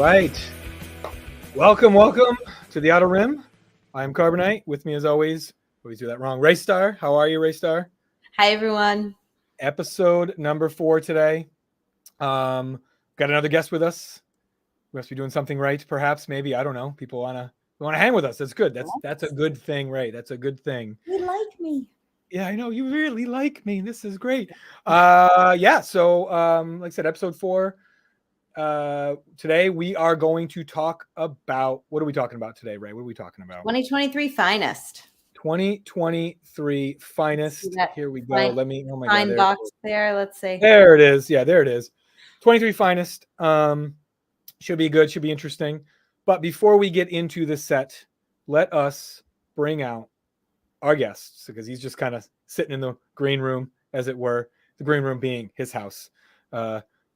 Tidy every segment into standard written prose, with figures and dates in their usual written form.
Right. Welcome to the Outer Rim. I'm Carbonite. With me, as always do that wrong. Raystar. How are you, Raystar? Hi, everyone. Episode number 4 today. Got another guest with us. We must be doing something right, perhaps, maybe. I don't know. People wanna hang with us. That's good. That's a good thing, Ray. That's a good thing. You like me. Yeah, I know. You really like me. This is great. Yeah. So, like I said, episode 4. Today we are going to talk about, what are we talking about today, Ray? What are we talking about? 2023 finest. 2023 finest. Here we go. Let me. Oh my God. God. Box there. Let's see. There it is. Yeah, there it is. 23 finest. Should be good. Should be interesting. But before we get into the set, let us bring out our guests, because he's just kind of sitting in the green room, as it were. The green room being his house.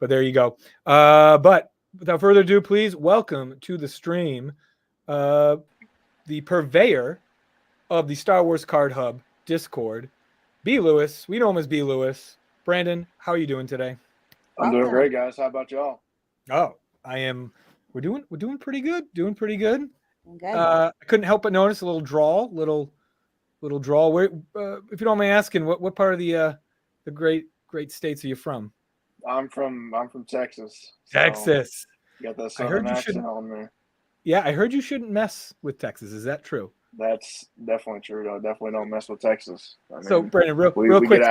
But there you go. But without further ado, please welcome to the stream the purveyor of the Star Wars Card Hub Discord, B. Lewis. We know him as B. Lewis. Brandon, how are you doing today? I'm doing great, guys. How about y'all? Oh, I am. We're doing pretty good. Doing pretty good. Okay. I couldn't help but notice a little drawl. Where, if you don't mind asking, what part of the great states are you from? I'm from Texas. Texas. You got that southern accent on there. Yeah, I heard you shouldn't mess with Texas. Is that true? That's definitely true. I definitely don't mess with Texas. I mean, so, Brandon, real quick.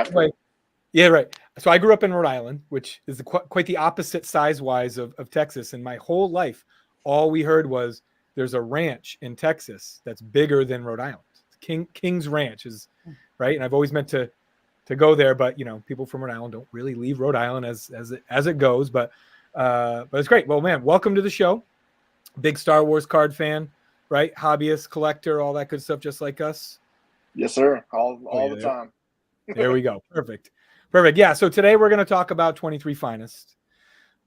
Yeah, right. So I grew up in Rhode Island, which is quite the opposite size-wise of Texas. And my whole life, all we heard was there's a ranch in Texas that's bigger than Rhode Island. King's Ranch is, right? And I've always meant to go there, but people from Rhode Island don't really leave Rhode Island as it goes. But it's great. Well, man, welcome to the show. Big Star Wars card fan, right? Hobbyist, collector, all that good stuff, just like us. Yes, sir. All the time. There we go. Perfect. Yeah. So today we're going to talk about 23 finest.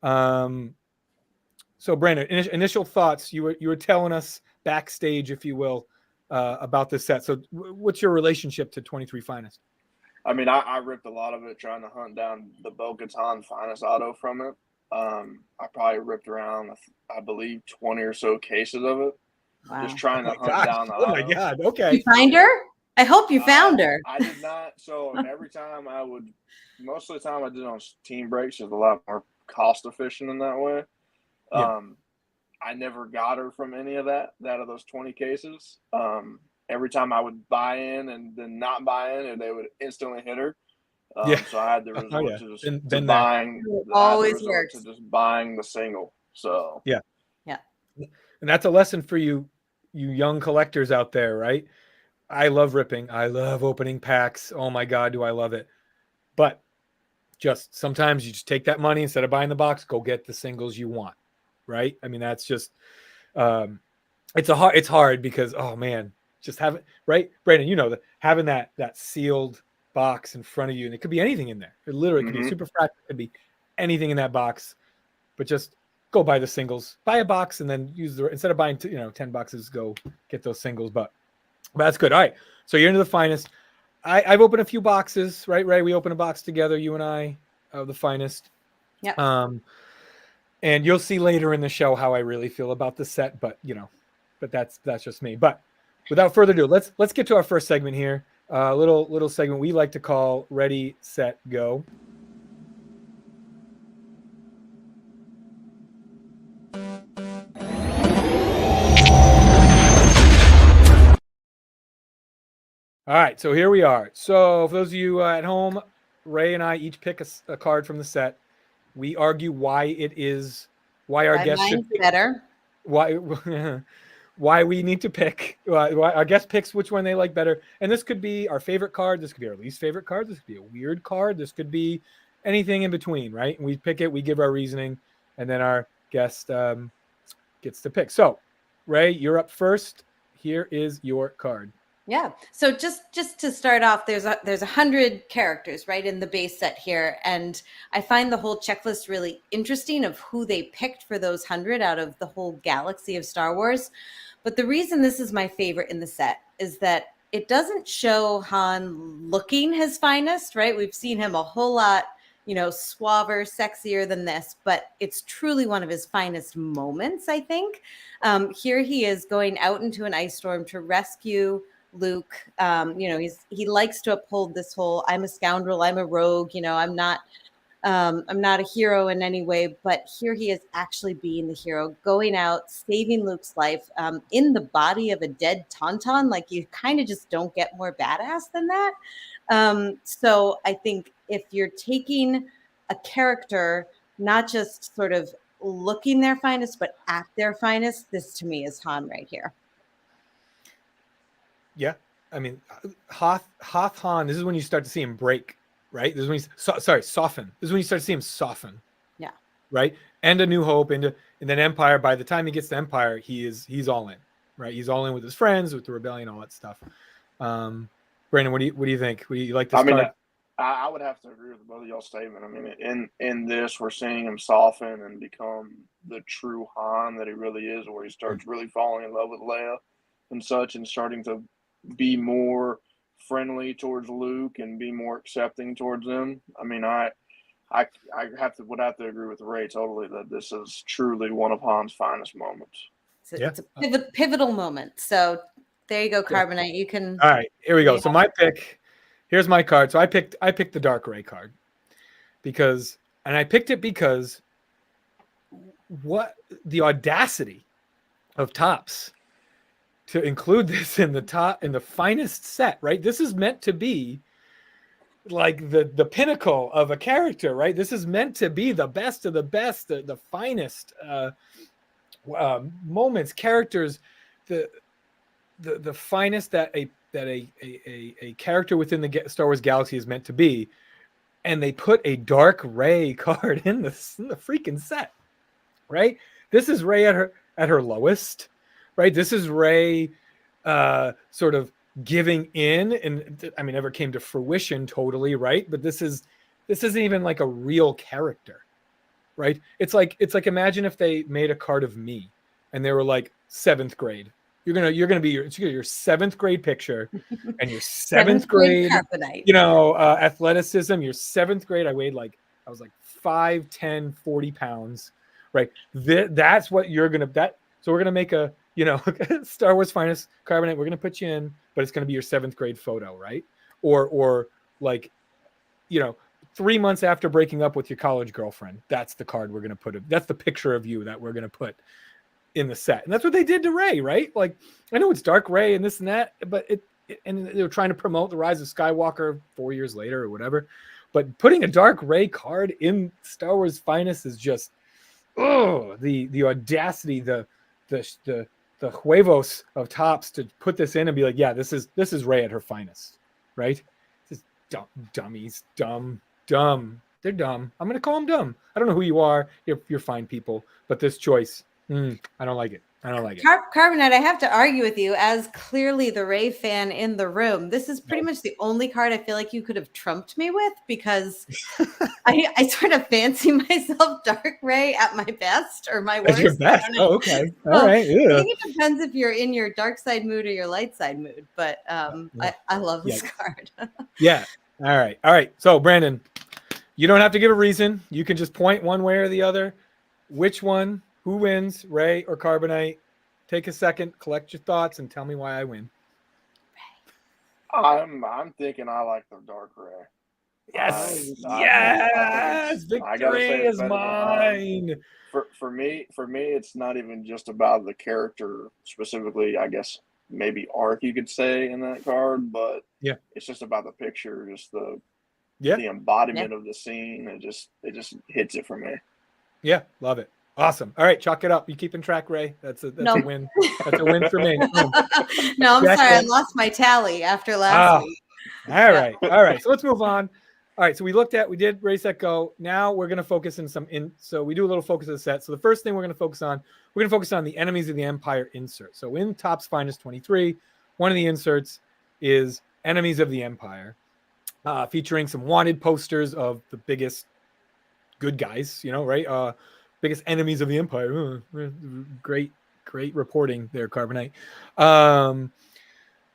So Brandon, initial thoughts. You were telling us backstage, if you will, about this set. So what's your relationship to 23 finest? I mean, I ripped a lot of it trying to hunt down the Bo-Katan finest auto from it. I probably ripped around, I believe, 20 or so cases of it. Wow. Just trying to hunt down the auto. Oh my God. Okay. You find her? I hope you found her. I did not. So every time most of the time I did on team breaks. It's a lot more cost efficient in that way. Yeah. I never got her from any of that of those 20 cases. Every time I would buy in and then not buy in, and they would instantly hit her. So I had to resort to buying. Always works. To just buying the single. So yeah. And that's a lesson for you young collectors out there, right? I love ripping. I love opening packs. Oh my God, do I love it! But just sometimes you just take that money, instead of buying the box, go get the singles you want, right? I mean, that's just it's hard because, oh man, just have it, right, Brandon? Having that sealed box in front of you, and it could be anything in there. It literally could be a super fractal, it could be anything in that box. But just go buy the singles, buy a box, and then instead of buying 10 boxes, go get those singles. But that's good. All right, so you're into the finest. I've opened a few boxes, right? Ray, we opened a box together, you and I, of the finest. Yeah. And you'll see later in the show how I really feel about the set, but that's just me. But without further ado, let's get to our first segment here. Little segment we like to call Ready, Set, Go. All right, so here we are. So for those of you at home, Ray and I each pick a card from the set. We argue why our guest should pick better. Why we need to pick. Why our guest picks which one they like better. And this could be our favorite card. This could be our least favorite card. This could be a weird card. This could be anything in between, right? And we pick it. We give our reasoning, and then our guest gets to pick. So, Ray, you're up first. here is your card. Yeah. So just to start off, there's 100 characters, right, in the base set here, and I find the whole checklist really interesting of who they picked for those 100 out of the whole galaxy of Star Wars. But the reason this is my favorite in the set is that it doesn't show Han looking his finest, right? We've seen him a whole lot, suaver, sexier than this, but it's truly one of his finest moments, I think. Here he is going out into an ice storm to rescue Luke. He likes to uphold this whole I'm a scoundrel, I'm a rogue, I'm not a hero in any way, but here he is actually being the hero, going out, saving Luke's life in the body of a dead Tauntaun. Like, you kind of just don't get more badass than that. So I think if you're taking a character, not just sort of looking their finest, but at their finest, this to me is Han right here. Yeah. I mean, Hoth Han, this is when you start to see him break, right? This is when soften. This is when you start to see him soften. Yeah. Right. And A New Hope, and then Empire. By the time he gets to Empire, he's all in, right? He's all in with his friends, with the rebellion, all that stuff. Brandon, what do you think? What do you like this card? I would have to agree with both of y'all's statement. I mean, in this, we're seeing him soften and become the true Han that he really is, where he starts really falling in love with Leia and such, and starting to be more friendly towards Luke and be more accepting towards them. I mean, I would have to agree with Ray totally that this is truly one of Han's finest moments. It's a pivotal moment. So there you go, Carbonite. You can. All right, here we go. So my pick. Here's my card. So I picked the Dark Ray card because I picked it because what the audacity of Topps to include this in the finest set, right? This is meant to be like the pinnacle of a character, right? This is meant to be the best of the best, the finest moments, characters, the finest that a character within the Star Wars galaxy is meant to be, and they put a Dark Ray card in the freaking set, right? This is Ray at her lowest, right? This is Ray sort of giving in, and I mean, never came to fruition totally, right? But this isn't even like a real character, right? It's like imagine if they made a card of me and they were like 7th grade. You're gonna be your 7th grade picture, and your 7th grade athleticism. Your 7th grade, I was like 5'10", 40 pounds, right? That's what you're gonna. So we're gonna make a Star Wars finest Carbonite. We're gonna put you in, but it's gonna be your 7th grade photo, right? Or 3 months after breaking up with your college girlfriend. That's the card we're gonna put. That's the picture of you that we're gonna put in the set. And that's what they did to Ray, right? Like, I know it's Dark Ray and this and that, but and they were trying to promote the Rise of Skywalker 4 years later or whatever. But putting a Dark Ray card in Star Wars finest is just the audacity, the huevos of Topps to put this in and be like, yeah, this is Ray at her finest, right? This is dummies, dumb. They're dumb. I'm gonna call them dumb. I don't know who you are. You're fine people, but this choice, I don't like it. Carbonite, I have to argue with you as clearly the Ray fan in the room. This is pretty much the only card I feel like you could have trumped me with, because I sort of fancy myself Dark Ray at my best or my worst. At your best. Oh, okay. All right. Yeah. I think it depends if you're in your dark side mood or your light side mood, but I love this card. Yeah. All right. So Brandon, you don't have to give a reason. You can just point one way or the other. Which one? Who wins, Ray or Carbonite? Take a second, collect your thoughts, and tell me why I win. I'm thinking I like the Dark Ray. Yes, yes, victory is mine. For me, it's not even just about the character specifically. I guess maybe arc you could say in that card, but it's just about the picture, just the embodiment of the scene. It just hits it for me. Yeah, love it. Awesome. All right, chalk it up. You keeping track, Ray? That's a win. That's a win for me. No, I'm sorry. I lost my tally after last week. All right. So let's move on. All right, so we did Ready, Set, Go. Now we're going to focus so we do a little focus of the set. So the first thing we're going to focus on the enemies of the Empire insert. So in Topps Finest 23, one of the inserts is enemies of the Empire, featuring some wanted posters of the biggest good guys, right? Biggest enemies of the Empire. Great reporting there, Carbonite.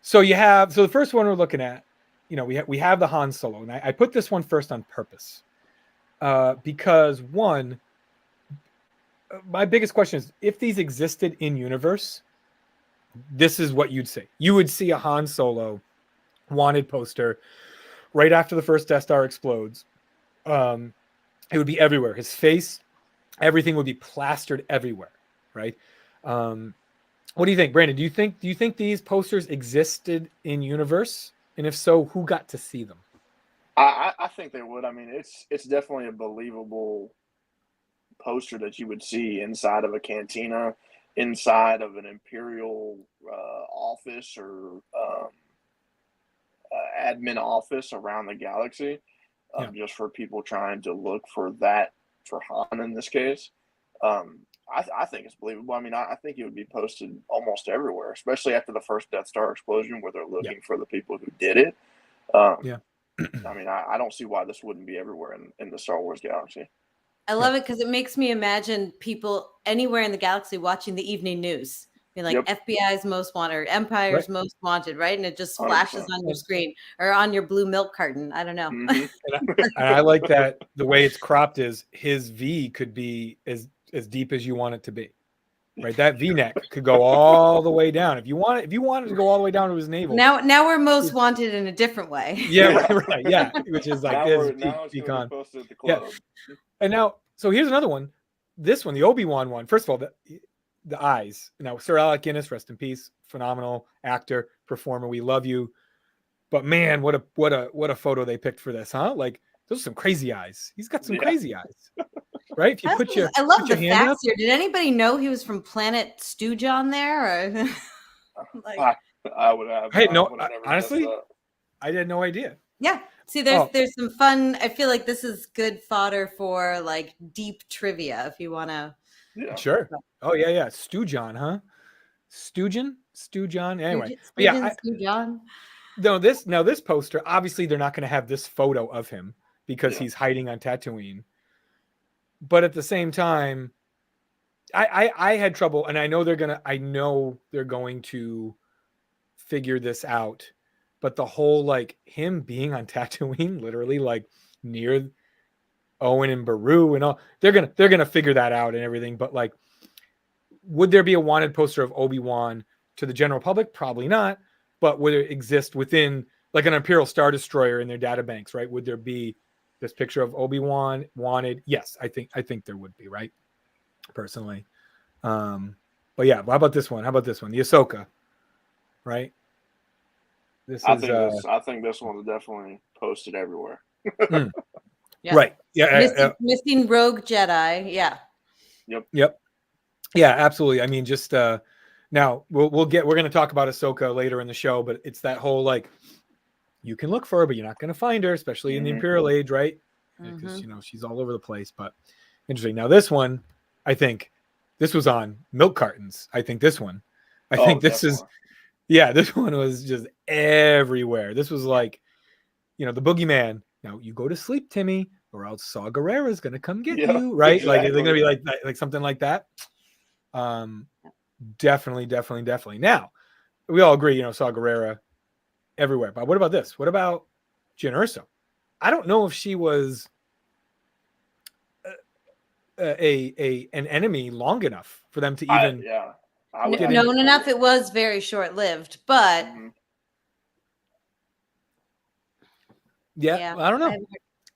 So the first one we're looking at, we have the Han Solo, and I put this one first on purpose, because one, my biggest question is, if these existed in universe, this is what you'd see. You would see a Han Solo wanted poster right after the first Death Star explodes. It would be everywhere. His face, everything would be plastered everywhere, right? What do you think, Brandon? Do you think these posters existed in universe? And if so, who got to see them? I think they would. I mean, it's definitely a believable poster that you would see inside of a cantina, inside of an Imperial office or admin office around the galaxy, just for people trying to look for Han in this case. I think it's believable. I mean, I think it would be posted almost everywhere, especially after the first Death Star explosion, where they're looking for the people who did it. I mean, I don't see why this wouldn't be everywhere in the Star Wars galaxy. I love it because it makes me imagine people anywhere in the galaxy watching the evening news. Like FBI's most wanted, or Empire's most wanted, right? And it just flashes 100%. On your screen or on your blue milk carton. I don't know. Mm-hmm. and I like that the way it's cropped is his V could be as deep as you want it to be, right? That V-neck could go all the way down. If you wanted to go all the way down to his navel. Now we're most wanted in a different way. Yeah, right. Yeah, which is like now it's pecan. Posted at the club. Yeah. And now, so here's another one. This one, the Obi-Wan one. First of all, the eyes. Now, Sir Alec Guinness, rest in peace, phenomenal actor, performer. We love you. But man, what a photo they picked for this, huh? Like, those are some crazy eyes. He's got some crazy eyes. Right? If you I love the facts here. Did anybody know he was from planet Stoojon there? Or like, I would have. Hey, no, honestly, I had no idea. Yeah. See, there's some fun. I feel like this is good fodder for like deep trivia if you want to. Yeah. Sure. Oh yeah. Stoojon, huh? Stoojon. Anyway, Stoojon. No, this poster. Obviously, they're not going to have this photo of him because he's hiding on Tatooine. But at the same time, I had trouble, and I know they're going to figure this out. But the whole like him being on Tatooine, literally like near Owen and Beru and all, they're gonna figure that out and everything. But like, would there be a wanted poster of Obi-Wan to the general public? Probably not. But would it exist within like an Imperial Star Destroyer in their databanks? Right? Would there be this picture of Obi-Wan wanted? Yes, I think there would be, right? Personally. But yeah, how about this one? The Ahsoka, right? I think this one's definitely posted everywhere. Yeah. Right. Yeah. Missing rogue Jedi. Yeah. Yep. Yeah, absolutely. I mean, just now we're going to talk about Ahsoka later in the show, but it's that whole like, you can look for her, but you're not going to find her, especially in the Imperial Age, right? Because she's all over the place. But interesting. Now this one, I think this was on milk cartons. I think this one. This one was just everywhere. This was like, the boogeyman. Now you go to sleep, Timmy, or else Saw Gerrera is going to come get you, right? Exactly. Like, they're going to be like something like that. Definitely. Now, we all agree, Saw Gerrera everywhere. But what about this? What about Jyn Erso? I don't know if she was an enemy long enough for them to even known enough. It was very short lived, but I don't know.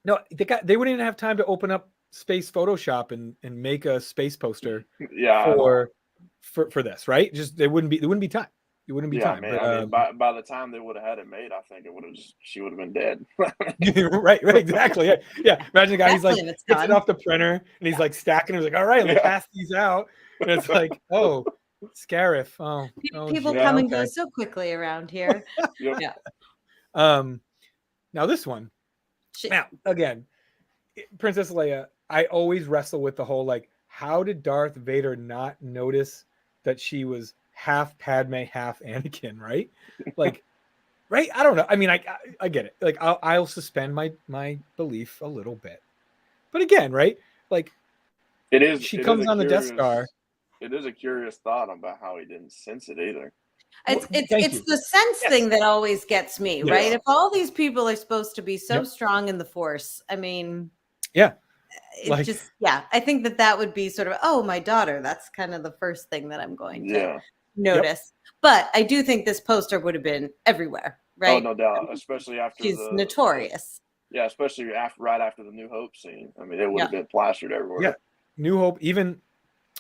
No, they wouldn't even have time to open up Space Photoshop and make a space poster for this, right? Just there wouldn't be time. It wouldn't be time. Man, but, I mean, by the time they would have had it made, I think she would have been dead. right, exactly. Yeah. Imagine the guy, he's like gets it off the printer and he's like stacking. He's like, all right, let me pass these out. And it's like, oh, Scarif. People come and go so quickly around here. Now this one, Now, again, Princess Leia, I always wrestle with the whole, like, how did Darth Vader not notice that she was half Padme, half Anakin, right? Like, right? I don't know. I mean, I get it. Like, I'll suspend my belief a little bit. But again, right? Like, she comes on the Death Star. It is a curious thought about how he didn't sense it either. It's the sense thing that always gets me, right? If all these people are supposed to be so strong in the Force, I mean, I think that would be sort of, oh, my daughter. That's kind of the first thing that I'm going to notice. But I do think this poster would have been everywhere, right? Oh, no doubt, especially after she's notorious. Especially right after the New Hope scene. I mean, it would have been plastered everywhere. Yeah, New Hope, even,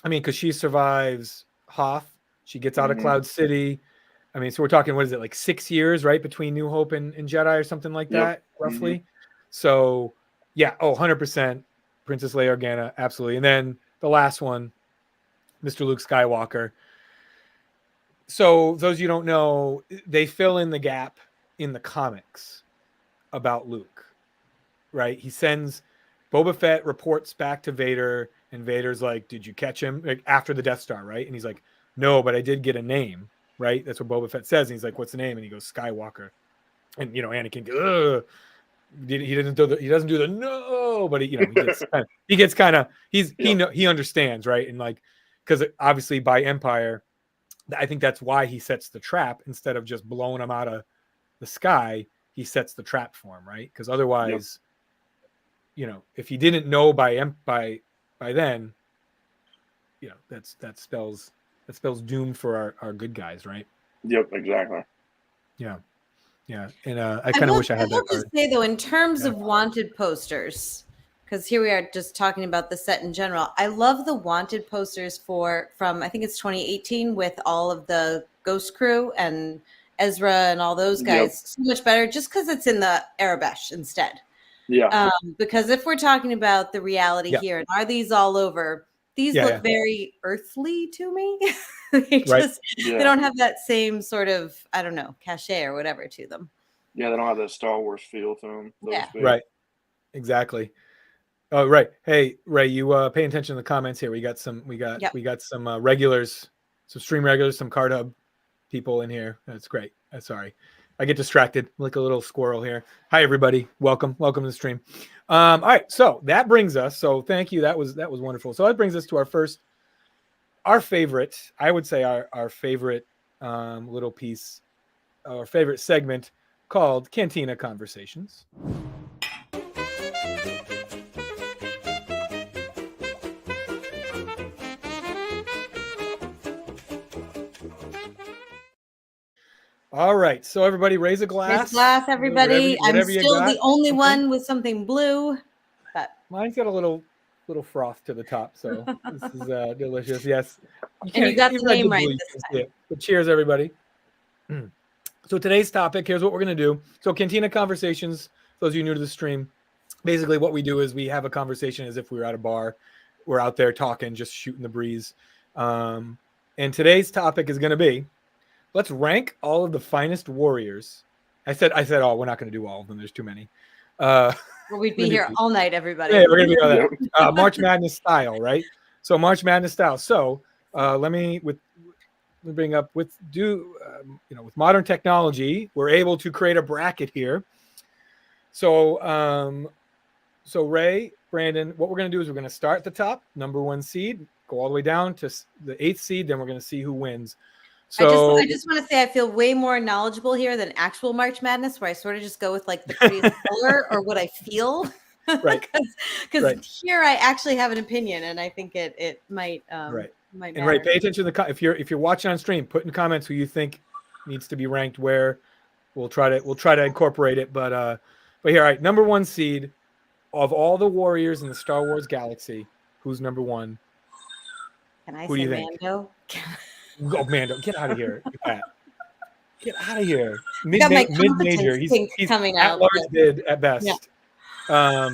I mean, because she survives Hoth, she gets out of Cloud City. I mean, so we're talking, what is it, like 6 years, right, between New Hope and Jedi or something like that, roughly. So, 100% Princess Leia Organa, absolutely. And then the last one, Mr. Luke Skywalker. So those you don't know, they fill in the gap in the comics about Luke, right? He sends, Boba Fett reports back to Vader, and Vader's like, did you catch him? Like, after the Death Star, right? And he's like, no, but I did get a name, right? That's what Boba Fett says. And he's like, what's the name? And he goes, Skywalker. And, Anakin goes, ugh. He doesn't do the no, but he understands, right? And like, because obviously by Empire, I think that's why he sets the trap instead of just blowing him out of the sky. He sets the trap for him, right? Because otherwise, if he didn't know by then, that spells doom for our good guys, right? Yep, exactly. Yeah. Yeah, and I kind of wish I had that card. Say though, in terms of wanted posters, because here we are just talking about the set in general. I love the wanted posters from I think it's 2018 with all of the Ghost Crew and Ezra and all those guys. So much better, just because it's in the Arabesh instead. Yeah. Because if we're talking about the reality here, and are these all over? These look very earthly to me. They don't have that same sort of, I don't know, cachet or whatever to them. Yeah, they don't have that Star Wars feel to them. Right. Exactly. Oh, right. Hey, Ray, you pay attention to the comments here. We got some regulars, some stream regulars, some Card Hub people in here. That's great. Sorry. I get distracted like a little squirrel here. Hi, everybody. Welcome to the stream. All right. So that brings us. So thank you. That was wonderful. So that brings us to our favorite, I would say our favorite little piece, our favorite segment called Cantina Conversations. All right, so everybody raise a glass. Raise a glass, everybody. I'm still the only one with something blue. But mine's got a little froth to the top, so this is delicious. Yes, you got the name right this time. But cheers, everybody. So today's topic, here's what we're going to do. So Cantina Conversations, those of you new to the stream, basically what we do is we have a conversation as if we were at a bar. We're out there talking, just shooting the breeze. And today's topic is going to be, let's rank all of the finest warriors. I said, oh, we're not going to do all of them. There's too many. Well, we'd be here all night, everybody. Yeah, we're going to be all that. March Madness style, right? So March Madness style. So let me bring up with modern technology, we're able to create a bracket here. So Ray, Brandon, what we're going to do is we're going to start at the top, number 1 seed, go all the way down to the 8th seed. Then we're going to see who wins. So I just want to say I feel way more knowledgeable here than actual March Madness, where I sort of just go with like the prettiest color or what I feel. Right. Because here I actually have an opinion, and I think it might right. might and right, pay attention to the if you're watching on stream, put in comments who you think needs to be ranked where. We'll try to incorporate it, but here, all right, number 1 seed of all the warriors in the Star Wars galaxy, who's number 1? Can I Who say do you think? Mando? Oh, Mando, get out of here. Get out of here. Mid-major. He's coming at out. large bid at best. Yeah.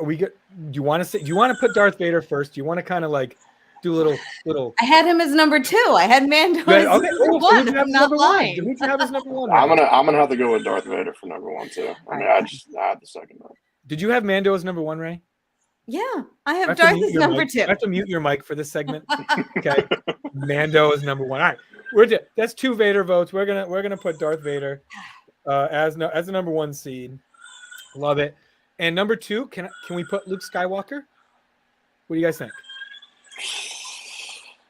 Do you want to put Darth Vader first? Do you want to kind of like Do a little. I had him as number 2. I had Mando as number 1. Who'd you have I'm as not number lying. one? Who'd you have as number one? I'm gonna have to go with Darth Vader for number 1 too. I had the second one. Did you have Mando as number 1, Ray? Yeah, I have Darth as number 2. I have to mute your mic for this segment. Okay, Mando is number 1. All right, that's 2 Vader votes. We're gonna put Darth Vader as the number 1 seed. Love it. And number 2, can we put Luke Skywalker? What do you guys think?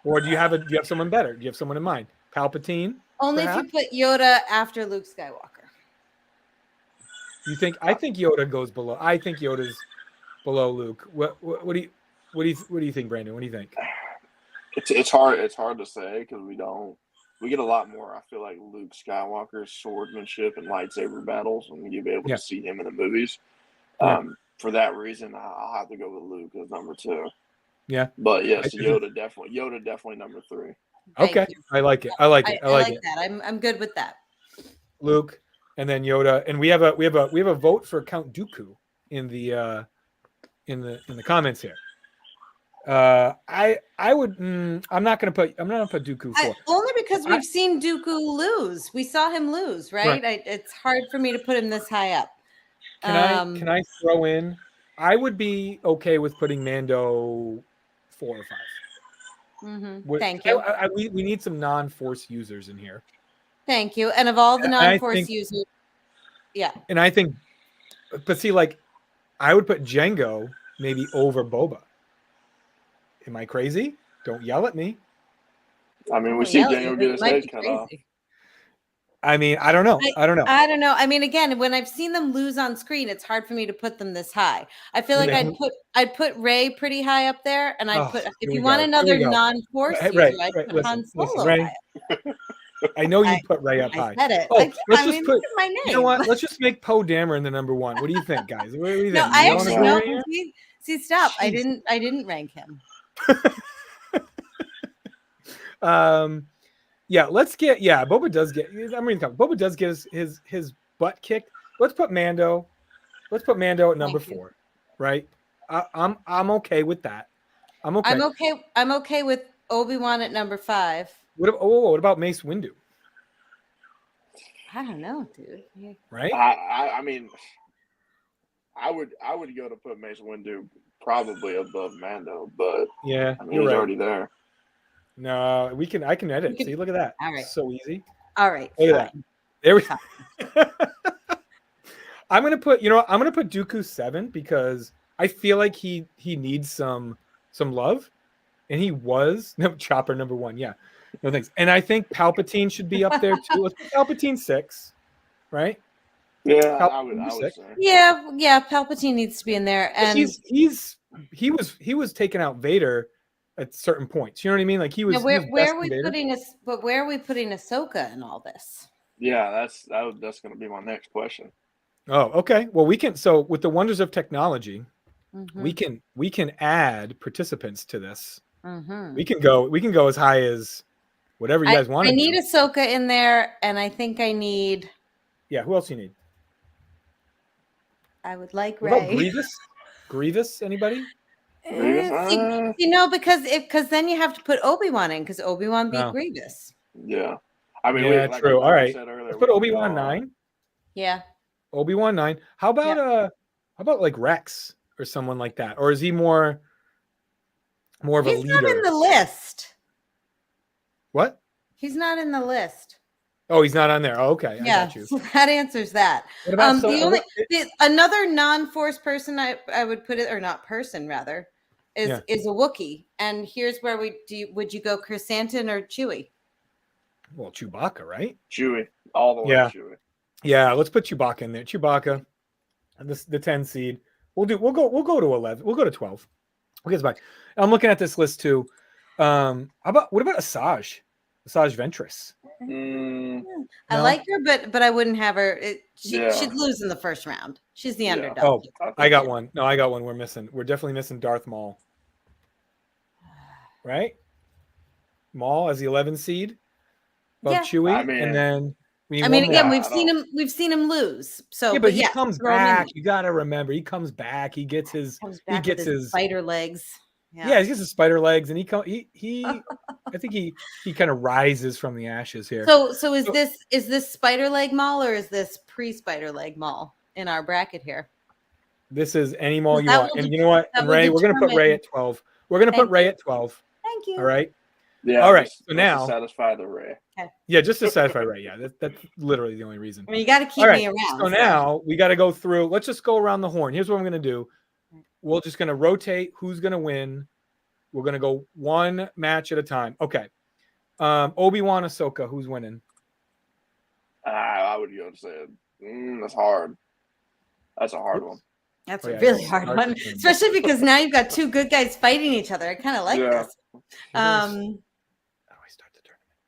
Or do you have someone better? Do you have someone in mind? Palpatine? Only perhaps? if you put Yoda after Luke Skywalker. You think? I think Yoda goes below. I think Yoda's below Luke. What do you think, Brandon? What do you think? It's hard to say because we get a lot more. I feel like Luke Skywalker's swordsmanship and lightsaber battles, and you'll be able to see him in the movies. For that reason, I'll have to go with Luke as number 2. Yeah, but yes, Yoda definitely number 3. Okay, I like it. I like it. That. I'm good with that. Luke, and then Yoda, and we have a vote for Count Dooku in the comments here. I would. I'm not gonna put Dooku for only because we've seen Dooku lose. We saw him lose, right? It's hard for me to put him this high up. Can I throw in? I would be okay with putting Mando 4 or 5. Mm-hmm. Thank you. We need some non-Force users in here. Thank you. And of all the non-Force users, yeah. And I think, but see, like, I would put Jango maybe over Boba. Am I crazy? Don't yell at me. I mean, we see Jango get his head cut off. I mean, I don't know. I don't know. I mean, again, when I've seen them lose on screen, it's hard for me to put them this high. I feel like I'd put Rey pretty high up there, and I'd put if you want another non-Force user, I'd put Han Solo high up. I know you put Rey up high. I said it. Let's just put my name. You know what? Let's just make Poe Dameron the number 1. What do you think, guys? What do you think? No, I actually no. See, stop. Jeez. I didn't rank him. Yeah, let's get Boba does get. I'm reading the Boba does get his butt kicked. Let's put Mando. Let's put Mando at number 4. Right? I'm okay with that. I'm okay. I'm okay with Obi-Wan at number 5. What about Mace Windu? I don't know, dude. Right? I mean, I would go to put Mace Windu probably above Mando, but yeah, I mean, he's already there. No, I can edit. See, look at that. All right. So easy. All right. Look at that. There we go. I'm gonna put Dooku 7 because I feel like he needs some love. And he was Chopper number 1. Yeah. No thanks. And I think Palpatine should be up there too. Let's put Palpatine 6, right? Yeah, I would say. Yeah, Palpatine needs to be in there. And he was taking out Vader at certain points. You know what I mean? Like he was. Where are we putting us? But where are we putting Ahsoka in all this? Yeah, that's going to be my next question. Oh, okay. Well, we can. So with the wonders of technology, we can add participants to this. Mm-hmm. We can go as high as whatever you guys want. I need Ahsoka in there, and I think I need. Yeah, who else you need? I would like Rey. What about Grievous? Anybody? Because then you have to put Obi-Wan in because Obi-Wan beat Grievous. Yeah, I mean, true. All right, let's put Obi-Wan 9. Yeah, Obi-Wan 9. How about like Rex or someone like that, or is he more of a leader? He's not in the list. What? He's not in the list. Oh, he's not on there. Oh, okay. Yeah, I got you. So that answers that. What about another non-Force person I would put it, or not person rather, is a Wookiee. And here's where would you go Chrysanthemum or Chewie? Well, Chewbacca, right? Chewie, all the way. Yeah. Chewie. Yeah, let's put Chewbacca in there. Chewbacca, the 10 seed. We'll go to 11. We'll go to 12. Okay, it's back. I'm looking at this list too. What about Asajj Ventress? I like her, but I wouldn't have her. She'd lose in the first round. She's the underdog. Oh, I got one. No, I got one. We're definitely missing Darth Maul. Right? Maul as the 11 seed. Above Chewie, and then again, we've seen him lose. So, yeah, but he comes back. You got to remember, he comes back. He gets his spider legs. Yeah, he has the spider legs, and he I think he kind of rises from the ashes here. So is this spider leg mall or is this pre-spider leg mall in our bracket here? This is any mall you want. And you know what? And Ray, we're going to put Ray at 12. We're going to put Ray at 12. Thank you. All right. Yeah. All right. Just, so now, to satisfy the Ray. Okay. Yeah, just to satisfy Ray. Yeah, that's literally the only reason. I mean, you got to keep me around. So now we got to go through. Let's just go around the horn. Here's what I'm going to do. We're just going to rotate who's going to win. We're going to go one match at a time. Okay. Obi-Wan, Ahsoka, who's winning? I would go to say that's hard. That's a hard one. That's a really hard one, especially because now you've got two good guys fighting each other. I kind of like this. How do I start the tournament?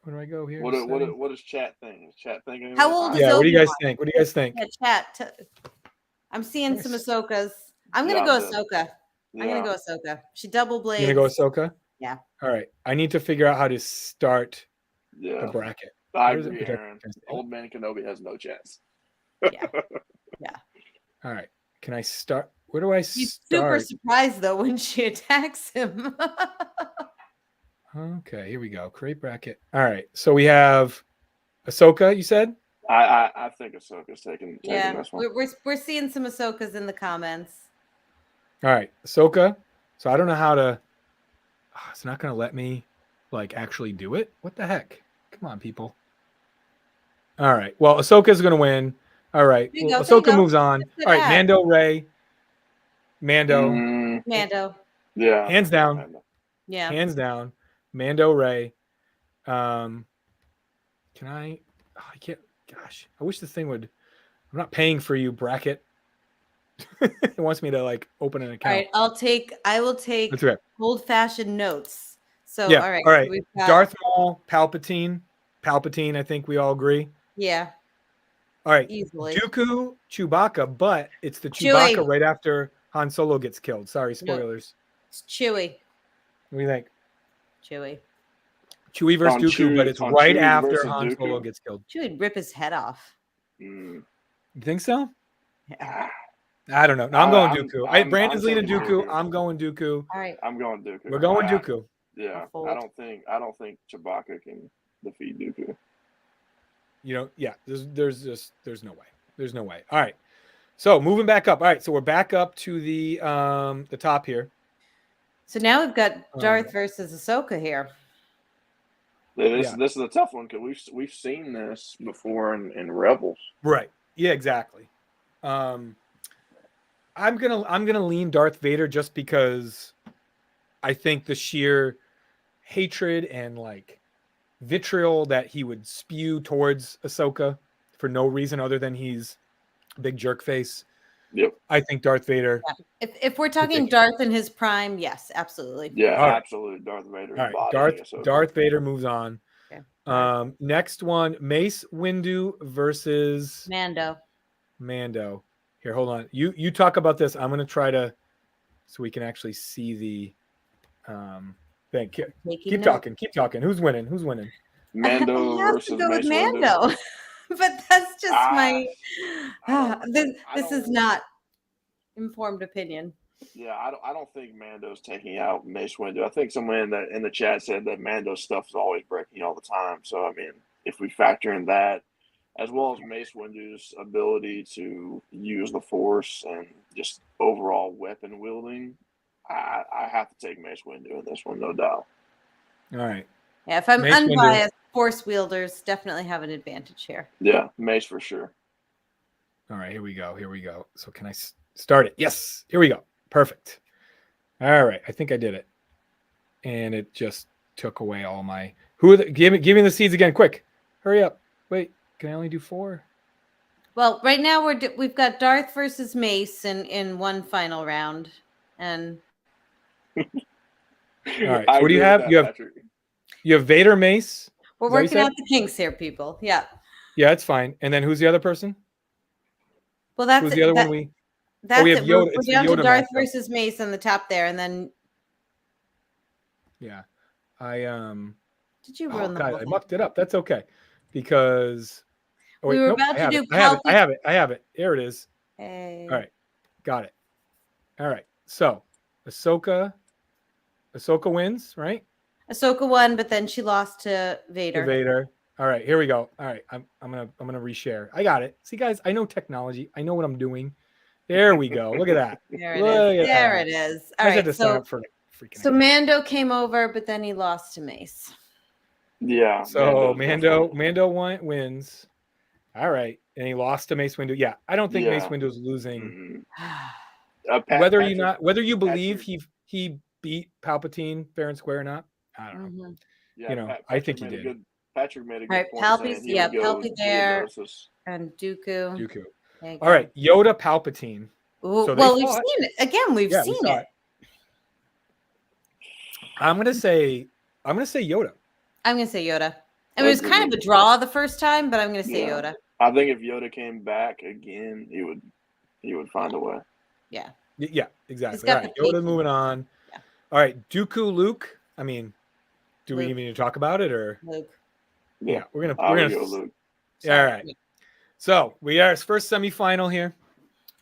Where do I go here? What is chat think? Is chat thinking? How old is What do Obi-Wan? you guys think? What do you guys think? Yeah, chat. I'm seeing some Ahsokas. I'm gonna go Ahsoka. Yeah. I'm gonna go Ahsoka. She double blades. You gonna go Ahsoka? Yeah. All right. I need to figure out how to start the bracket. I agree, Aaron. Old man Kenobi has no chance. Yeah. All right. Can I start? Where do I He's start? super surprised though when she attacks him. Okay, here we go. Create bracket. All right. So we have Ahsoka, you said? I think Ahsoka's taking this one. We're seeing some Ahsokas in the comments. All right. Ahsoka. So I don't know how to. It's not going to let me actually do it. What the heck? Come on, people. All right. Well, Ahsoka's going to win. All right. Well, Ahsoka moves on. All right. Mando, Ray. Mando. Mando. Yeah. Hands down. Mando. Yeah. Hands down. Mando, Ray. Can I? I can't. Gosh, I wish this thing would. I'm not paying for you, bracket. It wants me to open an account. All right. I will take old-fashioned notes. So yeah. All right. All right. So we've got Darth Maul, Palpatine. I think we all agree. Yeah. All right. Easily. Dooku, Chewbacca, but it's the Chewbacca right after Han Solo gets killed. Sorry, spoilers. No, it's Chewie. What do you think? Chewie versus Dooku, but it's right after Han Solo gets killed. Chewie'd rip his head off. You think so? Yeah. I don't know. No, I'm going Dooku. Brandon's leading Dooku. I'm going Dooku. All right. I'm going Dooku. We're going Dooku. Yeah. I don't think Chewbacca can defeat Dooku. There's no way. There's no way. All right. So moving back up. All right. So we're back up to the top here. So now we've got Darth versus Ahsoka here. This is a tough one because we've seen this before in Rebels. Right. Yeah. Exactly. I'm gonna lean Darth Vader just because I think the sheer hatred and vitriol that he would spew towards Ahsoka for no reason other than he's a big jerk face. Yep. I think Darth Vader. Yeah. If we're talking Darth in his prime, yes, absolutely. Yeah, absolutely. Darth Vader. All right. Darth Vader moves on. Okay. Next one, Mace Windu versus Mando. Here, hold on. You talk about this. I'm gonna try to so we can actually see the thing. Keep talking. Who's winning? Mando versus Mace Mando. But that's just this is not informed opinion. Yeah, I don't think Mando's taking out Mace Windu. I think someone in the chat said that Mando's stuff is always breaking all the time. So I mean, if we factor in that, as well as Mace Windu's ability to use the Force and just overall weapon wielding, I have to take Mace Windu in this one, no doubt. All right. Yeah, if I'm unbiased, Force wielders definitely have an advantage here. Yeah, Mace for sure. All right, here we go. So can I start it? Yes, here we go. Perfect. All right, I think I did it, and it just took away all my. Give me the seeds again, quick! Hurry up! Wait, can I only do 4? Well, right now we've got Darth versus Mace in one final round, and. All right. So what do you have? You have Vader, Mace. We're working out the kinks here, people. Yeah. Yeah, it's fine. And then who's the other person? Well, that's who's the other one we. That's we have Yoda. We're down to Darth versus Mace on the top there, and then. Yeah, Did you ruin the whole I mucked it up. That's okay, because. Oh, wait, we were about to do. I have it. There it is. Hey. All right, got it. All right, so Ahsoka Ahsoka wins, right? Ahsoka won, but then she lost to Vader. All right, here we go. All right, I'm gonna reshare. I got it. See, guys, I know technology. I know what I'm doing. There we go. Look at that. There it is. All I right. had to sign up for freaking. So Mando came over, but then he lost to Mace. Yeah. So Mando wins. All right, and he lost to Mace Windu. Yeah, I don't think Mace Windu's losing. Whether you believe he beat Palpatine fair and square or not, I don't know. Yeah, I think he did. Patrick made a good point. Palpy there, and Dooku. All right, Yoda, Palpatine. Ooh, so well, we've seen it again. We've seen it. I'm gonna say Yoda. I'm gonna say Yoda. It was kind of a draw the first time, but I'm gonna say Yoda. I think if Yoda came back again, he would find a way. Yeah. Yeah, exactly. All right, Yoda's moving on. Yeah. All right, Dooku, Luke. I mean, do we even need to talk about it or Luke? Yeah, we're gonna go Luke. All right. So we are first semifinal here.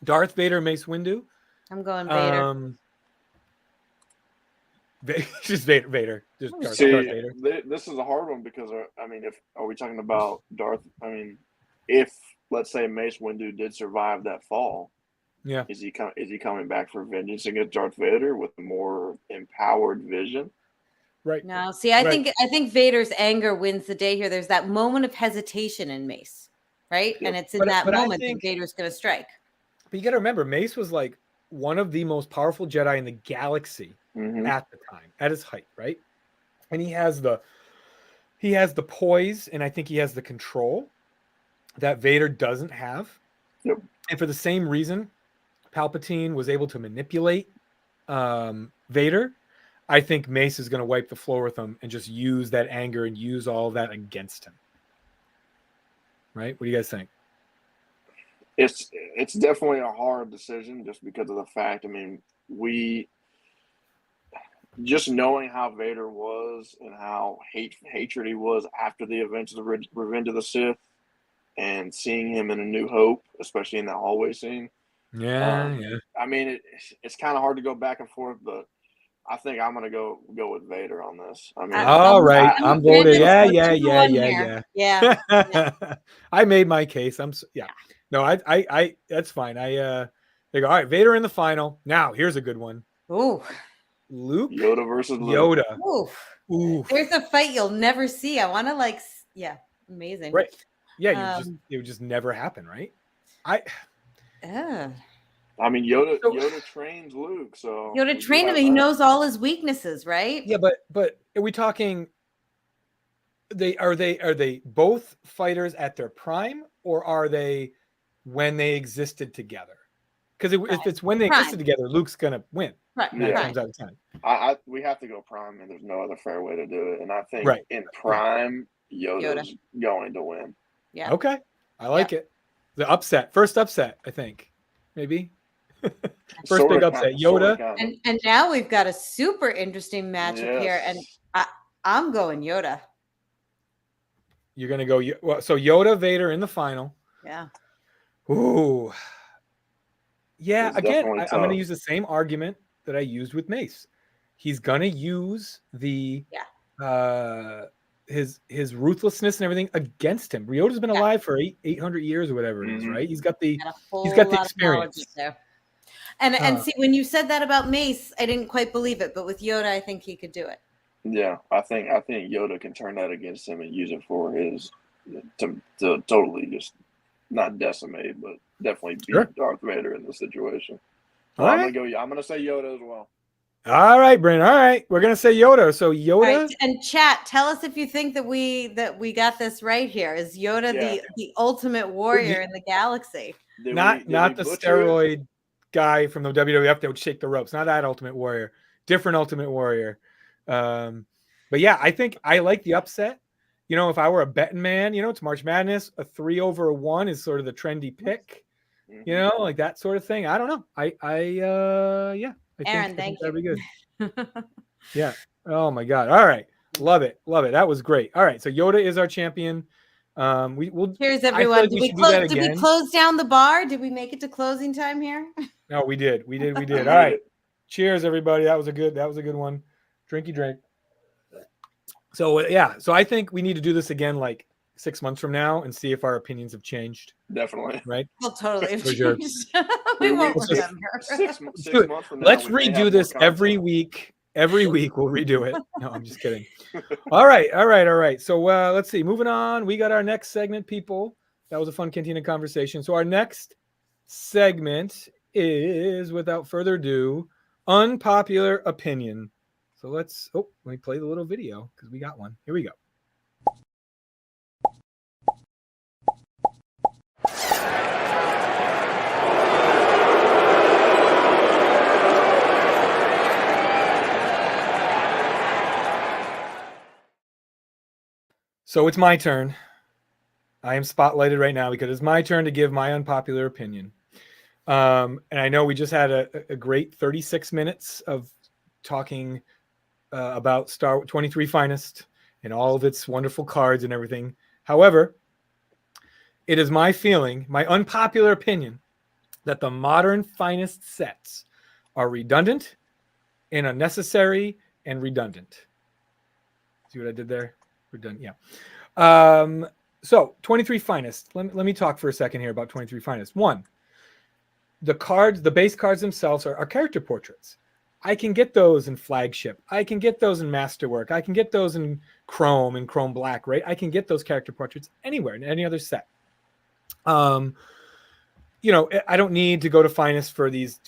Darth Vader, Mace Windu. I'm going Vader. Just Vader. Just Darth Vader. This is a hard one because are we talking about Darth? I mean, if let's say Mace Windu did survive that fall, is he coming back for vengeance against Darth Vader with a more empowered vision? Right. No, see, I think Vader's anger wins the day here. There's that moment of hesitation in Mace, right? Yep. And it's in that moment that Vader's going to strike. But you got to remember, Mace was like one of the most powerful Jedi in the galaxy at the time, at his height, right? And he has the poise, and I think he has the control that Vader doesn't have. Yep. And for the same reason, Palpatine was able to manipulate Vader. I think Mace is going to wipe the floor with him and just use that anger and use all that against him. Right? What do you guys think? It's definitely a hard decision just because of the fact, I mean, just knowing how Vader was and how hatred he was after the events of the Revenge of the Sith and seeing him in A New Hope, especially in that hallway scene. Yeah. I mean, it's kind of hard to go back and forth, but I think I'm gonna go with Vader on this. I mean, all right, I'm voting. Yeah. I made my case. No, I that's fine. They go, all right, Vader in the final. Now here's a good one. Ooh. Luke, Yoda versus Luke. Yoda. Ooh. There's a fight you'll never see. I want to amazing. Right. Yeah, it would just never happen, right? I mean, Yoda trains Luke, so Yoda trained him. He knows all his weaknesses, right? Yeah, but are we talking? Are they both fighters at their prime, or are they when they existed together? Because if it's when they existed together, Luke's gonna win. Right. 9 times out of 10. We have to go prime, and there's no other fair way to do it. And I think in prime, Yoda's going to win. Yeah. Okay, I like it. The first upset, I think, maybe. First big upset, Yoda. And now we've got a super interesting matchup here, and I'm going Yoda. You're gonna go so Yoda, Vader in the final. Yeah. Ooh. Yeah. Again, I'm gonna use the same argument that I used with Mace. He's gonna use the his ruthlessness and everything against him. Yoda's been alive for 800 years or whatever it is, right? He's got the experience there. And see, when you said that about Mace, I didn't quite believe it, but with Yoda, I think he could do it. Yeah, I think Yoda can turn that against him and use it for his to totally just not decimate, but definitely beat Darth Vader in this situation. I'm gonna say Yoda as well. All right, Brandon. All right, we're gonna say Yoda. So Yoda. Right. And chat, tell us if you think that we got this right here. Is Yoda the ultimate warrior in the galaxy? Not the steroid guy from the WWF that would shake the ropes. Not that Ultimate Warrior. Different Ultimate Warrior. But yeah, I think I like the upset. If I were a betting man, it's March Madness. A 3/1 is sort of the trendy pick. Like that sort of thing. I don't know. I Aaron, thank you. That'd be good. Yeah. Oh my God. All right. Love it. That was great. All right. So Yoda is our champion. We'll cheers, everyone. Did we close down the bar? Did we make it to closing time here? No, we did. All right. Cheers, everybody. That was a good one. Drinky drink. So yeah, so I think we need to do this again like 6 months from now and see if our opinions have changed. Definitely. Right? We'll totally have For sure. changed. We won't remember. Six months from now. Let's redo this every week. Every week we'll redo it. No, I'm just kidding. All right. So let's see. Moving on. We got our next segment, people. That was a fun Cantina conversation. So our next segment is, without further ado, Unpopular Opinion. So let me play the little video because we got one. Here we go. So it's my turn. I am spotlighted right now because it's my turn to give my unpopular opinion. And I know we just had a great 36 minutes of talking about Star 23 Finest and all of its wonderful cards and everything. However, it is my feeling, my unpopular opinion, that the modern Finest sets are redundant and unnecessary and redundant. See what I did there? Redundant, yeah. So 23 Finest. Let me talk for a second here about 23 Finest. One, the cards, the base cards themselves are character portraits. I can get those in Flagship. I can get those in Masterwork. I can get those in Chrome and Chrome Black, right? I can get those character portraits anywhere in any other set. I don't need to go to Finest for these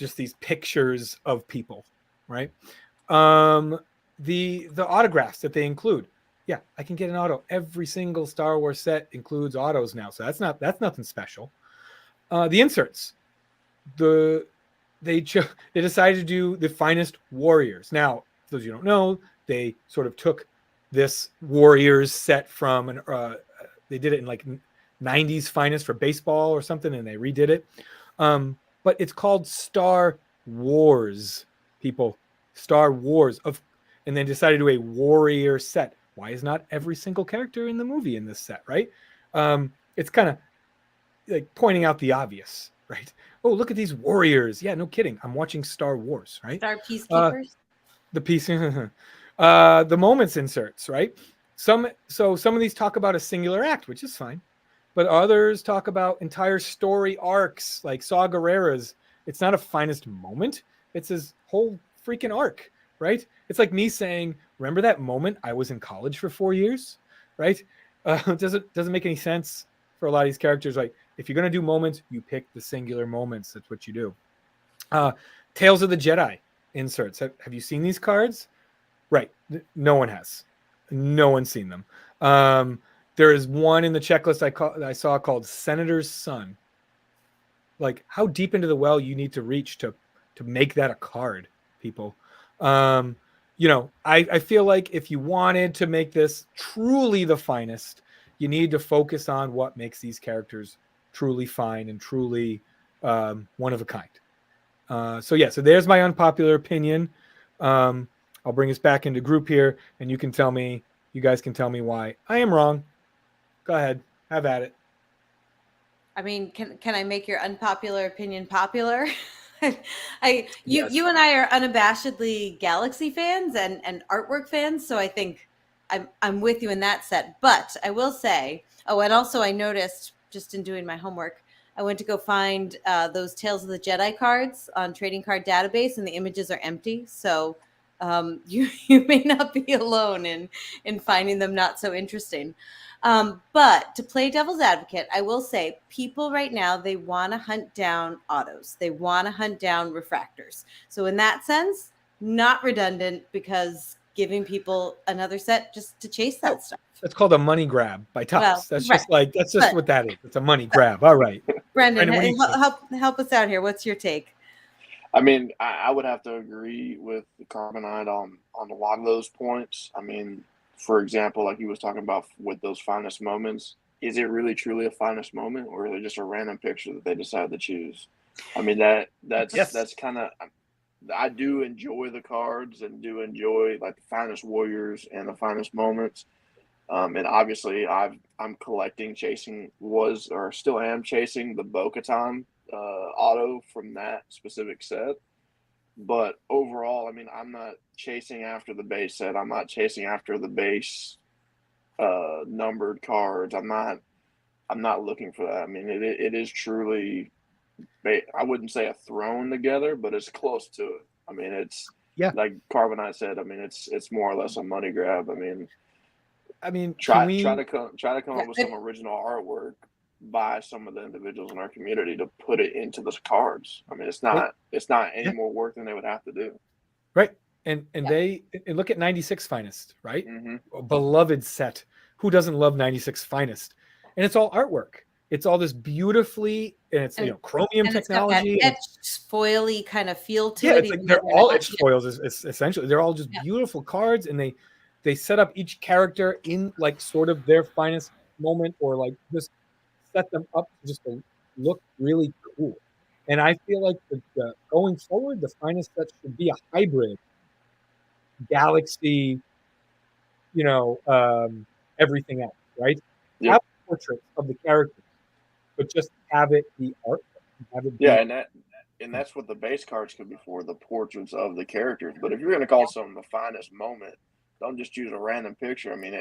pictures of people, right? The autographs that they include. Yeah, I can get an auto. Every single Star Wars set includes autos now, so that's nothing special. The inserts, they decided to do the Finest Warriors. Now, for those of you who don't know, they sort of took this Warriors set from they did it in like 90s Finest for baseball or something, and they redid it. But it's called Star Wars, people. Star Wars and they decided to do a Warrior set. Why is not every single character in the movie in this set, right? It's kind of like pointing out the obvious, right? Oh, look at these warriors. Yeah, no kidding. I'm watching Star Wars, right? Star Peacekeepers. The moments inserts, right? Some of these talk about a singular act, which is fine, but others talk about entire story arcs, like Saw Gerrera's. It's not a Finest moment. It's his whole freaking arc, right? It's like me saying, remember that moment I was in college for 4 years, right? It doesn't make any sense for a lot of these characters. Like, if you're going to do moments, you pick the singular moments. That's what you do. Tales of the Jedi inserts. Have you seen these cards? Right. No one has. No one's seen them. There is one in the checklist I saw called Senator's Son. Like, how deep into the well you need to reach to make that a card, people. I feel like if you wanted to make this truly the Finest, you need to focus on what makes these characters truly fine and truly one of a kind. So there's my unpopular opinion. I'll bring us back into group here, and you guys can tell me why I am wrong. Go ahead, have at it. I mean, can I make your unpopular opinion popular? You and I are unabashedly Galaxy fans and artwork fans, so I think I'm with you in that set. But I will say, and also I noticed just in doing my homework, I went to go find those Tales of the Jedi cards on Trading Card Database, and the images are empty. So you may not be alone in finding them not so interesting. But to play devil's advocate, I will say people right now, they want to hunt down autos. They want to hunt down refractors. So in that sense, not redundant, because giving people another set just to chase that stuff. That's called a money grab by Topps. Well, that's just what that is. It's a money grab. All right. Brendan, help us out here. What's your take? I mean, I would have to agree with the Carbonite on a lot of those points. I mean, for example, like he was talking about with those Finest moments, is it really truly a Finest moment, or is it just a random picture that they decide to choose? I mean, that's kind of, I do enjoy the cards and do enjoy like the Finest Warriors and the Finest moments. And obviously I'm chasing the Bo-Katan auto from that specific set. But overall, I mean, I'm not chasing after the base set. I'm not chasing after the base numbered cards. I'm not looking for that. I mean, it is truly, I wouldn't say a thrown together, but it's close to it. I mean, it's like Carbonite said. I mean, it's more or less a money grab. I mean, try to come up with some original artwork by some of the individuals in our community to put it into the cards. I mean, it's not any more work than they would have to do. Right. And they look at 96 Finest, right? A beloved set. Who doesn't love 96 Finest? And it's all artwork. It's all this beautifully, and it's chromium technology, it's got that etched foily kind of feel to it. It's like they're all etched foils. Essentially, they're all just beautiful cards, and they set up each character in like sort of their finest moment, or like just set them up just to look really cool. And I feel like going forward, the finest set should be a hybrid galaxy, everything else, right? Yep. Have portraits of the characters, but just have it be art. And that's what the base cards could be for, the portraits of the characters. But if you're going to call something the finest moment, don't just use a random picture. I mean,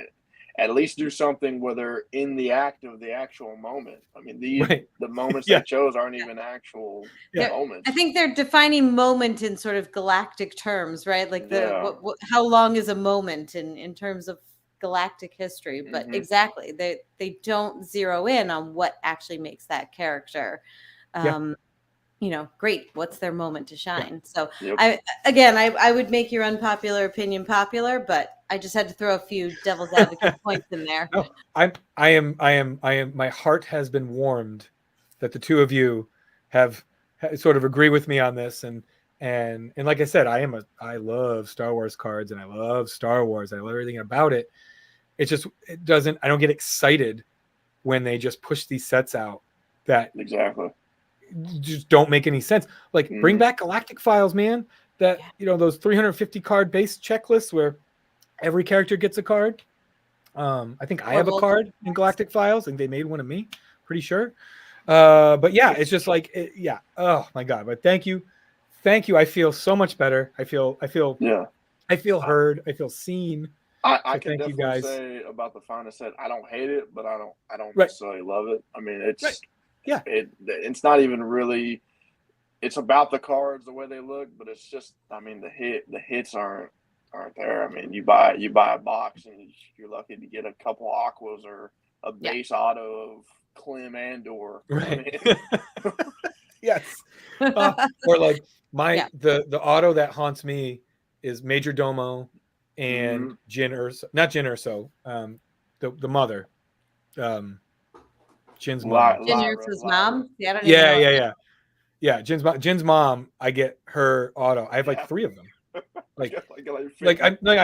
at least do something where they're in the act of the actual moment. I mean, the moments they chose aren't even actual moments. I think they're defining moment in sort of galactic terms, right? Like how long is a moment in terms of galactic history? But exactly, they don't zero in on what actually makes that character. Great. What's their moment to shine? So I would make your unpopular opinion popular, but I just had to throw a few devil's advocate points in there. No, I am. My heart has been warmed that the two of you have sort of agree with me on this, and like I said, I love Star Wars cards, and I love Star Wars. I love everything about it. I don't get excited when they just push these sets out that just don't make any sense. Like bring back Galactic Files, man. That those 350 card base checklists where every character gets a card. I think I have a card in Galactic Files, and they made one of me. Pretty sure. But yeah, it's just like Oh my god! But thank you. I feel so much better. I feel heard. I feel seen. I can definitely say about the finest set, I don't hate it, but I don't necessarily love it. I mean, it's not even really. It's about the cards, the way they look, but it's just. I mean, the hits aren't there. I mean, you buy a box and you're lucky to get a couple aquas or a base auto of Clem Endor. Right. I mean. Yes. Or like the auto that haunts me is Major Domo and Jyn Erso, not Jyn Erso, the mother, Jin's mom. Jyn Erso's mom. Yeah. Jin's mom. I get her auto. I have like 3 of them. I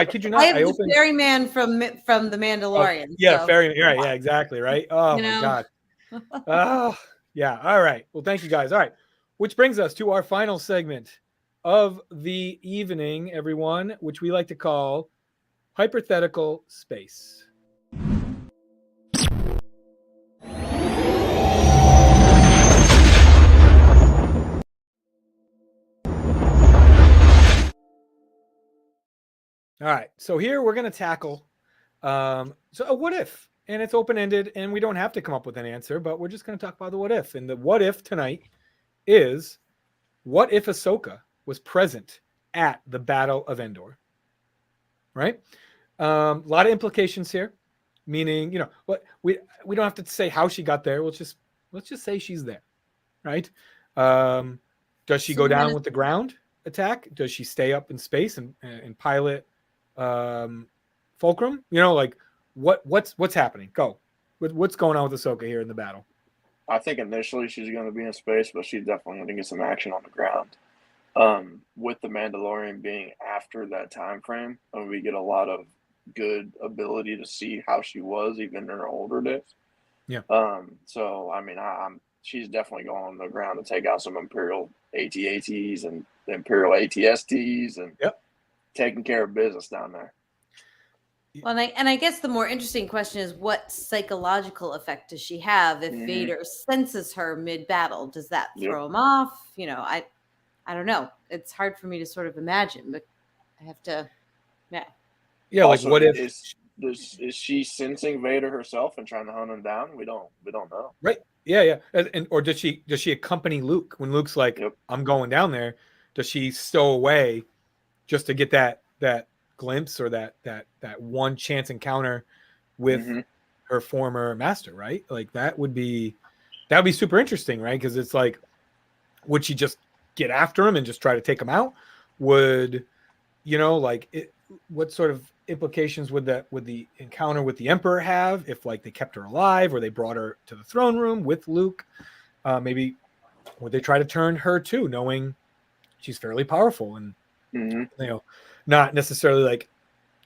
kid you not. I have the ferryman from the Mandalorian. Ferryman. Right. Yeah. Exactly. Right. Oh my god. Oh yeah. All right. Well, thank you guys. All right. Which brings us to our final segment of the evening, everyone, which we like to call Hypothetical Space. All right, so here we're going to tackle a what if, and it's open-ended, and we don't have to come up with an answer, but we're just going to talk about the what if. And the what if tonight is, what if Ahsoka was present at the Battle of Endor? Right? A lot of implications here, meaning we don't have to say how she got there. Let's just say she's there, right? Does she go down with the ground attack? Does she stay up in space and pilot Fulcrum? What's happening? Go. What's going on with Ahsoka here in the battle? I think initially she's going to be in space, but she's definitely going to get some action on the ground. With the Mandalorian being after that time frame, we get a lot of good ability to see how she was even in her older days. Yeah. So I mean, she's definitely going on the ground to take out some Imperial AT-ATs and Imperial AT-STs and taking care of business down there. Well, and I guess the more interesting question is, what psychological effect does she have if Vader senses her mid-battle? Does that throw him off? I don't know. It's hard for me to sort of imagine, but I have to, yeah. Yeah, Also, like what if is she sensing Vader herself and trying to hunt him down? We don't know. right? Yeah. And or does she accompany Luke when Luke's like, Yep. I'm going down there? Does she stow away just to get that glimpse or that one chance encounter with her former master, right? Like that would be super interesting, right? Because it's like, would she just get after him and just try to take him out? Would what sort of implications would the encounter with the Emperor have if like they kept her alive or they brought her to the throne room with Luke? Maybe would they try to turn her too, knowing she's fairly powerful and not necessarily like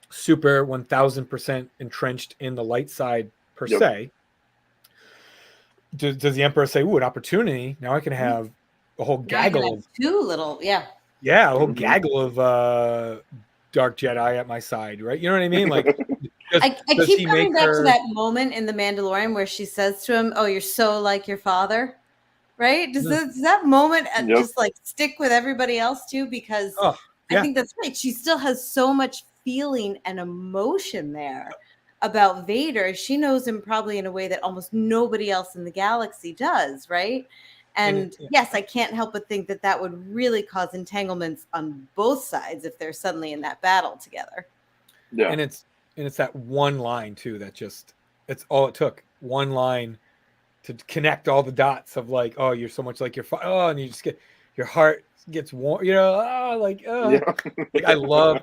super 1000% entrenched in the light side per se. Does the Emperor say, "Ooh, an opportunity! Now I can have a whole gaggle of a whole gaggle of dark Jedi at my side," right? You know what I mean? Like, I keep coming back to that moment in The Mandalorian where she says to him, "Oh, you're so like your father." Right? Does that moment just like stick with everybody else too? Because I think that's right. She still has so much feeling and emotion there about Vader. She knows him probably in a way that almost nobody else in the galaxy does, right? And yes, I can't help but think that would really cause entanglements on both sides if they're suddenly in that battle together. Yeah. And it's that one line too that just it's all it took. One line to connect all the dots of like, oh, you're so much like your father. Oh, and you just get your heart gets warm, like I love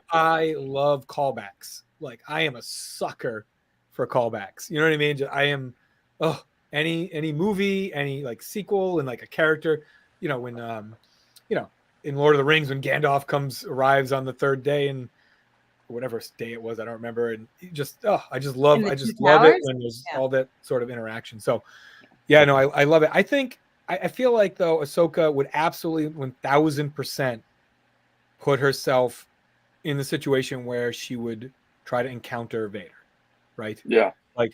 callbacks. Like I am a sucker for callbacks. You know what I mean? I am any movie, any like sequel and like a character, when in Lord of the Rings when Gandalf arrives on the third day and whatever day it was, I don't remember, and I just love it when there's all that sort of interaction. So yeah, no, I love it. I think I feel like though Ahsoka would absolutely 1000% put herself in the situation where she would try to encounter Vader, right? Yeah. Like,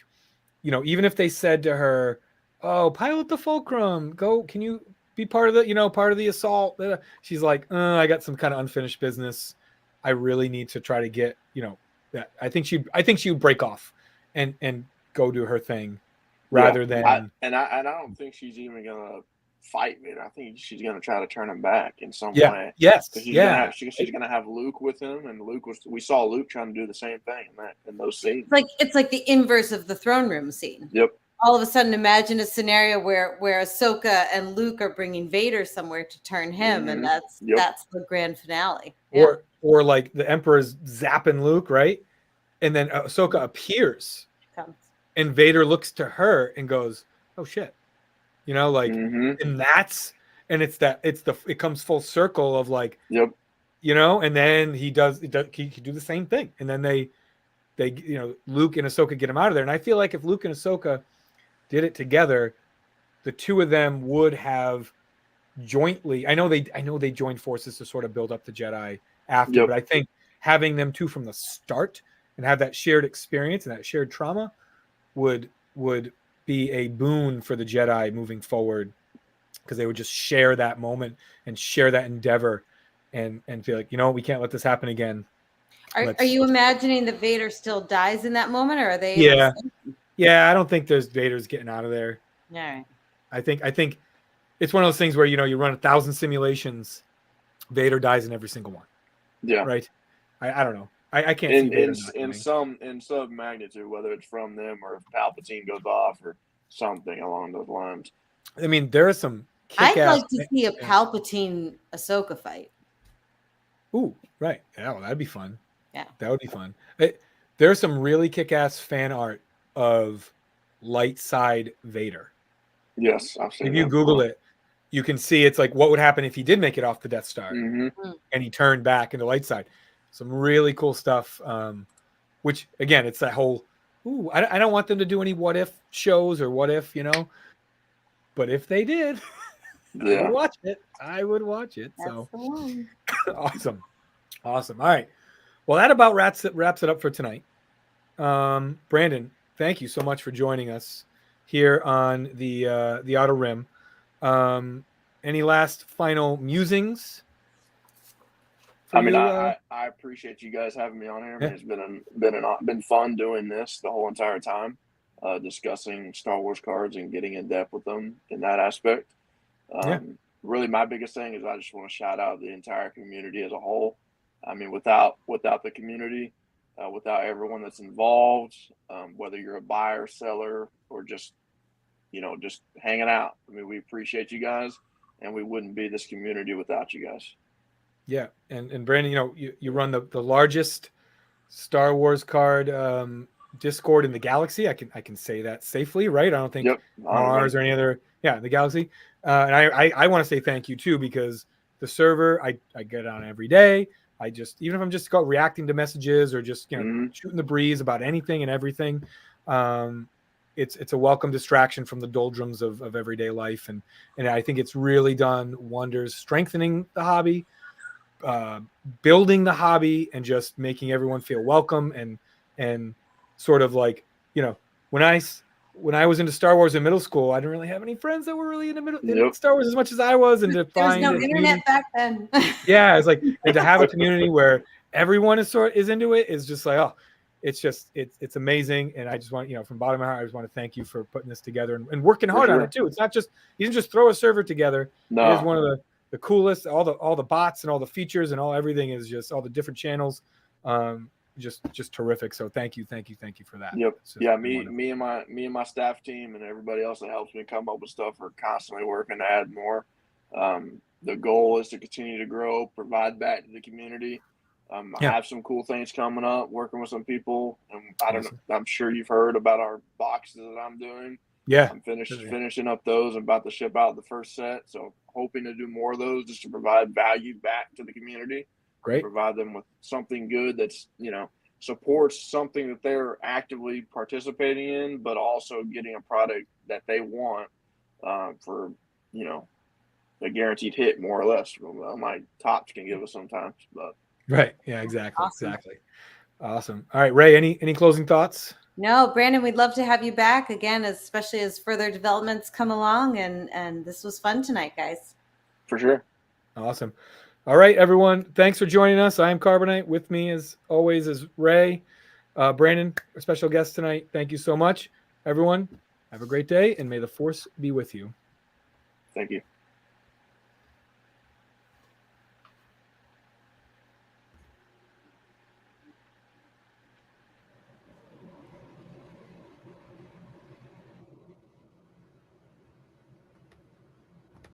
even if they said to her, "Oh, pilot the Fulcrum, go, can you be part of the assault?" She's like, "I got some kind of unfinished business. I really need to try to get, that." I think she would break off and go do her thing rather than I don't think she's even gonna fight Vader. I think she's gonna try to turn him back in some way. Yes. She's gonna have Luke with him, and we saw Luke trying to do the same thing in those scenes. It's like the inverse of the throne room scene. Yep. All of a sudden, imagine a scenario where Ahsoka and Luke are bringing Vader somewhere to turn him, and that's the grand finale. Yeah. Or like the Emperor's zapping Luke, right? And then Ahsoka appears, and Vader looks to her and goes, "Oh shit," and it comes full circle of like, and then he do the same thing, and then they Luke and Ahsoka get him out of there, and I feel like if Luke and Ahsoka did it together, the two of them would have jointly. I know they joined forces to sort of build up the Jedi after, but I think having them two from the start and have that shared experience and that shared trauma would be a boon for the Jedi moving forward, because they would just share that moment and share that endeavor and feel like, we can't let this happen again. Are you imagining that Vader still dies in that moment, or are they? Yeah, I don't think Vader's getting out of there. Yeah. I think it's one of those things where you run 1,000 simulations, Vader dies in every single one. Yeah. Right. I don't know. I can't see Vader in some magnitude, whether it's from them or if Palpatine goes off or something along those lines. I mean, there are some. I'd like to see a Palpatine Ahsoka fight. Ooh, right. Yeah, well, that'd be fun. Yeah, that would be fun. There's some really kick-ass fan art of light side Vader. Yes, I've seen. If you Google it, you can see it's like what would happen if he did make it off the Death Star and he turned back into light side. Some really cool stuff. Which again, it's that whole. Ooh, I don't want them to do any what if shows or what if, but if they did, I would watch it. That's so the one. Awesome. All right. Well, that about wraps it up for tonight. Brandon, thank you so much for joining us here on the Outer Rim. Any last final musings for I mean, you? I appreciate you guys having me on here. I mean, it's been fun doing this the whole entire time, discussing Star Wars cards and getting in depth with them in that aspect. Yeah. Really, my biggest thing is I just want to shout out the entire community as a whole. I mean, without the community, without everyone that's involved, whether you're a buyer, seller, or just just hanging out. I mean, we appreciate you guys, and we wouldn't be this community without you guys. Yeah, and Brandon, you run the largest Star Wars card Discord in the galaxy. I can say that safely, right? I don't think Mars or any other the galaxy. And I want to say thank you too, because the server I get on every day. I just, even if I'm just reacting to messages or just shooting the breeze about anything and everything, it's a welcome distraction from the doldrums of everyday life, and I think it's really done wonders, strengthening the hobby, building the hobby, and just making everyone feel welcome, and sort of like, when I was into Star Wars in middle school, I didn't really have any friends that were really into Star Wars as much as I was, and to find there was no internet back then. Yeah, it's like, and to have a community where everyone is into it is just like, it's amazing. And I just want, from the bottom of my heart, I just want to thank you for putting this together and working hard on it too. It's not just, you didn't just throw a server together. No. It is one of the coolest, all the bots and all the features and everything is just all the different channels. Just terrific. So thank you for that. Yep. Yeah, me and my staff team and everybody else that helps me come up with stuff are constantly working to add more. The goal is to continue to grow, provide back to the community. I have some cool things coming up, working with some people, and I don't know, I'm sure you've heard about our boxes that I'm doing. Yeah, I'm finishing up those. I'm about to ship out the first set, so hoping to do more of those just to provide value back to the community. Great. Provide them with something good that's, supports something that they're actively participating in, but also getting a product that they want for, a guaranteed hit, more or less. Well, my tops can give us sometimes, but right. Yeah, exactly. Awesome. Exactly. Awesome. All right, Ray, any closing thoughts? No, Brandon, we'd love to have you back again, especially as further developments come along. And this was fun tonight, guys. For sure. Awesome. All right, everyone. Thanks for joining us. I am Carbonite. With me, as always, is Ray. Brandon, our special guest tonight. Thank you so much. Everyone, have a great day, and may the Force be with you. Thank you.